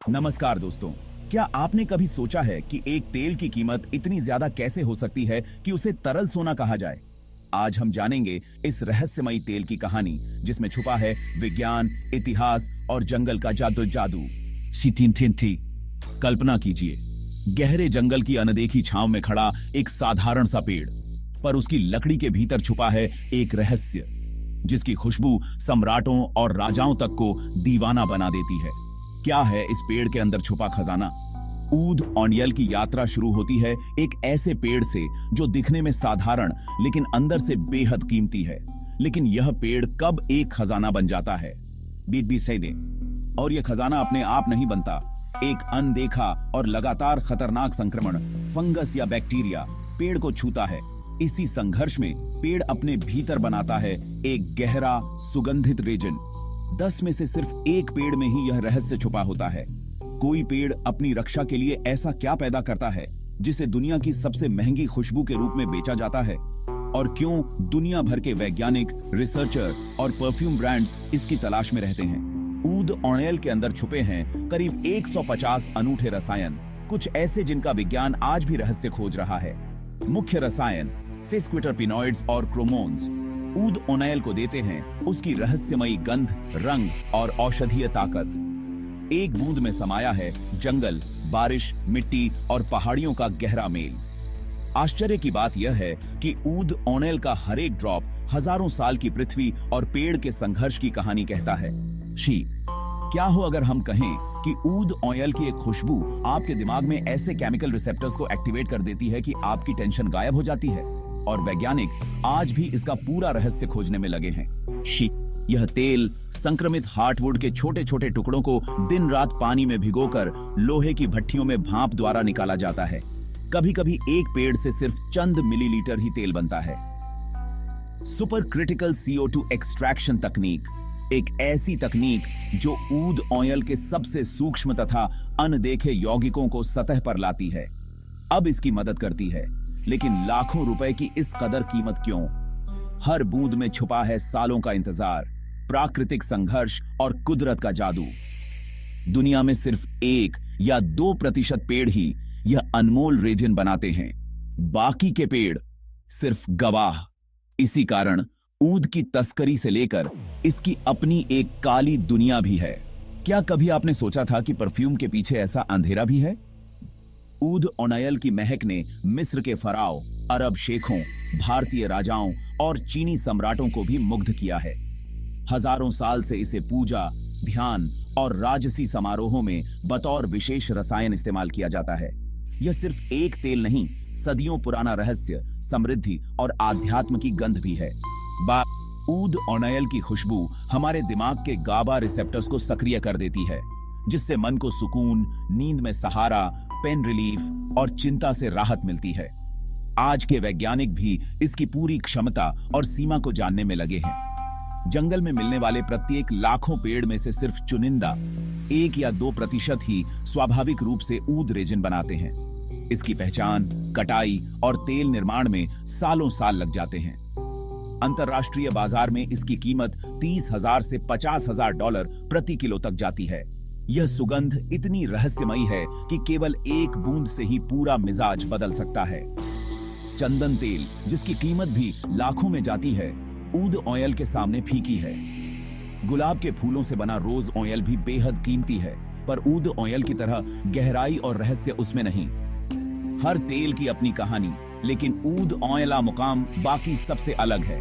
नमस्कार दोस्तों। क्या आपने कभी सोचा है कि एक तेल की कीमत इतनी ज्यादा कैसे हो सकती है कि उसे तरल सोना कहा जाए? आज हम जानेंगे इस रहस्यमयी तेल की कहानी, जिसमें छुपा है विज्ञान, इतिहास और जंगल का जादू जादू। थी कल्पना कीजिए, गहरे जंगल की अनदेखी छांव में खड़ा एक साधारण सा पेड़, पर उसकी लकड़ी के भीतर छुपा है एक रहस्य, जिसकी खुशबू सम्राटों और राजाओं तक को दीवाना बना देती है। क्या है इस पेड़ के अंदर छुपा खजाना? ऊद ऑनियल की यात्रा शुरू होती है एक ऐसे पेड़ से जो दिखने में साधारण लेकिन अंदर से बेहद कीमती है। लेकिन यह पेड़ कब एक खजाना बन जाता है? बीट बी सही दे। और यह खजाना अपने आप नहीं बनता। एक अनदेखा और लगातार खतरनाक संक्रमण, फंगस या बैक्टीरिया पेड़ को छूता है। इसी संघर्ष में पेड़ अपने भीतर बनाता है एक गहरा सुगंधित रेजिन। 10 में से सिर्फ एक पेड़ में ही यह रहस्य छुपा होता है। कोई पेड़ अपनी रक्षा के लिए ऐसा क्या पैदा करता है जिसे दुनिया की सबसे महंगी खुशबू के रूप में बेचा जाता है? और क्यों दुनिया भर के वैज्ञानिक, रिसर्चर और परफ्यूम ब्रांड्स इसकी तलाश में रहते हैं? ऊद ऑनियल के अंदर छुपे हैं करीब 150 अनूठे रसायन, कुछ ऐसे जिनका विज्ञान आज भी रहस्य खोज रहा है। मुख्य रसायन सिस्क्विटरपिनॉइड्स और क्रोमोन्स ऊद ऑनियल को देते हैं उसकी रहस्यमयी गंध, रंग और औषधीय ताकत। एक बूंद में समाया है जंगल, बारिश, मिट्टी और पहाड़ियों का गहरा मेल। आश्चर्य की बात यह है कि ऊद ऑनियल का हर एक ड्रॉप हजारों साल की पृथ्वी और पेड़ के संघर्ष की कहानी कहता है। क्या हो अगर हम कहें कि ऊद ऑनियल की एक खुशबू आपके दिमाग में ऐसे केमिकल रिसेप्टर्स को एक्टिवेट कर देती है कि आपकी टेंशन गायब हो जाती है? और वैज्ञानिक आज भी इसका पूरा रहस्य खोजने में लगे हैं। यह तेल संक्रमित हार्टवुड के छोटे छोटे टुकड़ों को दिन रात पानी में भिगोकर लोहे की भट्टियों में भाप द्वारा निकाला जाता है। कभी कभी एक पेड़ से सिर्फ चंद मिलीलीटर ही तेल बनता है। सुपर क्रिटिकल CO2 एक्सट्रैक्शन तकनीक, एक ऐसी तकनीक जो ऊद ऑनियल के सबसे सूक्ष्म तथा अनदेखे यौगिकों को सतह पर लाती है, अब इसकी मदद करती है। लेकिन लाखों रुपए की इस कदर कीमत क्यों? हर बूंद में छुपा है सालों का इंतजार, प्राकृतिक संघर्ष और कुदरत का जादू। दुनिया में सिर्फ 1 या 2% पेड़ ही यह अनमोल रेजिन बनाते हैं, बाकी के पेड़ सिर्फ गवाह। इसी कारण ऊद की तस्करी से लेकर इसकी अपनी एक काली दुनिया भी है। क्या कभी आपने सोचा था कि परफ्यूम के पीछे ऐसा अंधेरा भी है? ऊद ऑनियल की महक ने मिस्र के फराओ, अरब शेखों, भारतीय राजाओं और चीनी सम्राटों को भी मुग्ध किया है। हजारों साल से इसे पूजा, ध्यान और राजसी समारोहों में बतौर विशेष रसायन इस्तेमाल किया जाता है। यह सिर्फ एक तेल नहीं, सदियों पुराना रहस्य, समृद्धि और आध्यात्म की गंध भी है। ऊद ऑनियल की खुशबू हमारे दिमाग के गाबा रिसेप्टर्स को सक्रिय कर देती है, जिससे मन को सुकून, नींद में सहारा, पेन रिलीफ और चिंता से राहत मिलती है। आज के वैज्ञानिक भी इसकी पूरी क्षमता और सीमा को जानने में लगे हैं। जंगल में मिलने वाले प्रत्येक लाखों पेड़ में से सिर्फ चुनिंदा 1 या 2% ही स्वाभाविक रूप से ऊद रेजिन बनाते हैं। इसकी पहचान, कटाई और तेल निर्माण में सालों साल लग जाते हैं। अंतरराष्ट्रीय बाजार में इसकी कीमत $30,000 से $50,000 प्रति किलो तक जाती है। यह सुगंध इतनी रहस्यमयी है कि केवल एक बूंद से ही पूरा मिजाज बदल सकता है। चंदन तेल, जिसकी कीमत भी लाखों में जाती है, ऊद ऑनियल के सामने फीकी है। गुलाब के फूलों से बना रोज ऑनियल भी बेहद कीमती है, पर ऊद ऑनियल की तरह गहराई और रहस्य उसमें नहीं। हर तेल की अपनी कहानी, लेकिन ऊद ऑनियल का मुकाम बाकी सबसे अलग है।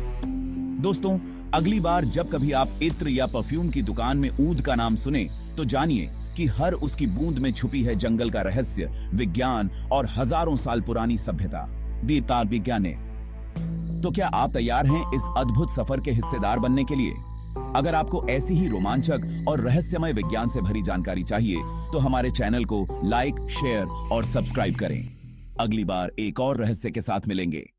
दोस्तों, अगली बार जब कभी आप इत्र या परफ्यूम की दुकान में ऊद का नाम सुने, तो जानिए कि हर उसकी बूंद में छुपी है जंगल का रहस्य, विज्ञान और हजारों साल पुरानी सभ्यता। बीता विज्ञाने। तो क्या आप तैयार हैं इस अद्भुत सफर के हिस्सेदार बनने के लिए? अगर आपको ऐसी ही रोमांचक और रहस्यमय विज्ञान से भरी जानकारी चाहिए, तो हमारे चैनल को लाइक, शेयर और सब्सक्राइब करें। अगली बार एक और रहस्य के साथ मिलेंगे।